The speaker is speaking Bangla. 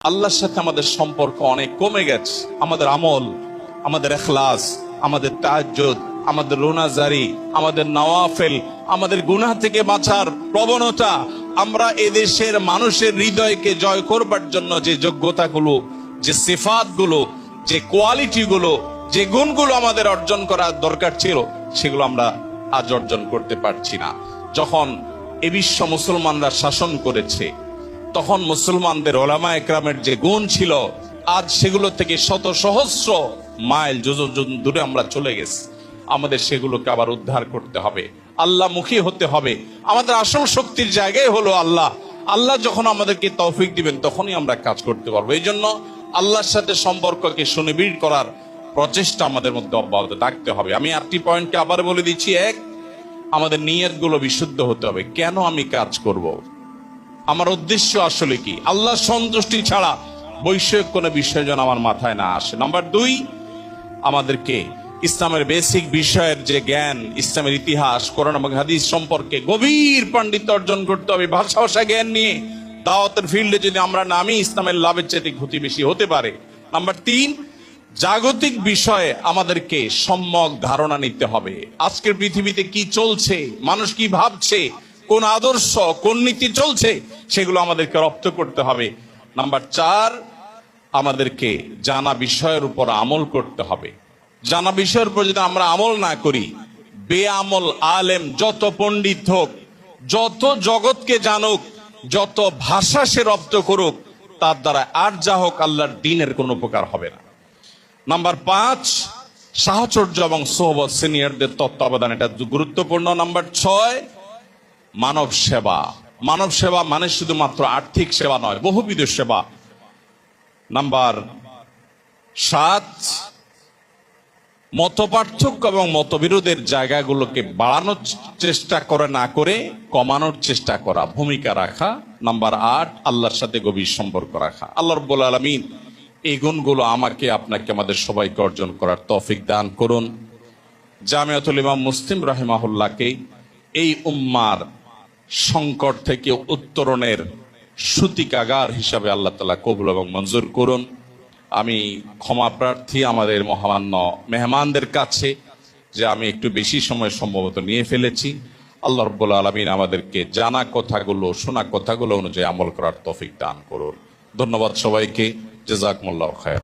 আল্লাহর সাথে আমাদের সম্পর্ক অনেক কমে গেছে। আমাদের আমল, আমাদের ইখলাস, আমাদের তাহাজ্জুদ, আমাদের রোনাজারি, আমাদের নওয়াফিল, আমাদের গুনাহ থেকে বাঁচার প্রবণতা, আমরা এদেশের মানুষের হৃদয়কে জয় করবার জন্য যে যোগ্যতাগুলো, যে সিফাতগুলো, যে কোয়ালিটিগুলো, যে গুণগুলো আমাদের অর্জন করা দরকার ছিল, সেগুলো আমরা আজ অর্জন করতে পারছি না। যখন এ বিশ্ব মুসলমানরা শাসন করেছে, তখন মুসলমানদের ওলামা একরামের যে গুণ ছিল, আজ সেগুলো থেকে শত সহস্র মাইল যোজন দূরে আমরা চলে গেছি। আমাদের সেগুলোকে আবার উদ্ধার করতে হবে, আল্লাহমুখী হতে হবে। আমাদের আসল শক্তির জায়গায় হলো আল্লাহ। আল্লাহ যখন আমাদেরকে তৌফিক দিবেন, তখনই আমরা কাজ করতে পারবো। এই জন্য আল্লাহর সাথে সম্পর্ককে সুনিবিড় করার প্রচেষ্টা আমাদের মধ্যে অব্যাহত থাকতে হবে। আমি 8টি পয়েন্টকে আবার বলে দিচ্ছি। 1, আমাদের নিয়তগুলো বিশুদ্ধ হতে হবে। কেন আমি কাজ করব, আমার উদ্দেশ্য আসলে কি? আল্লাহ সন্তুষ্টি ছাড়া বৈষয়িক কোনো বিষয় যেন আমার মাথায় না আসে। নাম্বার 2, আমাদেরকে ইসলামের বেসিক বিষয়ের যে জ্ঞান, ইসলামের ইতিহাস, কোরআন এবং হাদিস সম্পর্কে গভীর পাণ্ডিত্য অর্জন করতে হবে। ভাষা জ্ঞান নিয়ে দাওয়াতের ফিল্ডে যদি আমরা নামি, ইসলামের লাভের চাইতে ক্ষতি বেশি হতে পারে। নাম্বার 3, জাগতিক বিষয়ে আমাদেরকে সম্যক ধারণা নিতে হবে। আজকের পৃথিবীতে কি চলছে, মানুষ কি ভাবছে, কোন আদর্শ, কোন নীতি চলছে, সেগুলো আমাদেরকে রপ্ত করতে হবে। নাম্বার 4, আমাদেরকে জানা বিষয়ের উপর আমল করতে হবে। জানা বিষয়ের উপর যদি আমরা আমল না করি, বেআমল আলেম যত পণ্ডিত হোক, যত জগৎকে জানুক, যত ভাষা সে রপ্ত করুক, তার দ্বারা আর যা হোক আল্লাহর দ্বীনের কোনো উপকার হবে না। নাম্বার 5, সাহচর্য এবং সোহবত, সিনিয়রদের তত্ত্বাবধান, এটা গুরুত্বপূর্ণ। নাম্বার 6, মানব সেবা। মানব সেবা মানে শুধুমাত্র আর্থিক সেবা নয়, বহুবিধ সেবা। নাম্বার 7, মতপার্থক্য এবং মতবিরোধের জায়গাগুলোকে বাড়ানোর চেষ্টা করে না করে কমানোর চেষ্টা করা, ভূমিকা রাখা। নাম্বার 8, আল্লাহর সাথে গভীর সম্পর্ক রাখা। আল্লাহ রাব্বুল আলামিন এই গুণগুলো আমাকে, আপনাকে, আমাদের সবাইকে অর্জন করার তৌফিক দান করুন। জামিয়াতুল ইমাম মুসলিম রাহিমাহুল্লাহকে এই উম্মার সংকট থেকে উত্তরণের সূতিকাগার হিসাবে আল্লাহ তাআলা কবুল এবং মঞ্জুর করুন। আমি ক্ষমা প্রার্থী আমাদের মহামান্য মেহমানদের কাছে যে আমি একটু বেশি সময় সম্ভবত নিয়ে ফেলেছি। আল্লাহ রাব্বুল আলামিন আমাদেরকে জানা কথাগুলো, শোনা কথাগুলো অনুযায়ী আমল করার তৌফিক দান করুন। ধন্যবাদ সবাইকে। জাযাকুমুল্লাহু খায়র।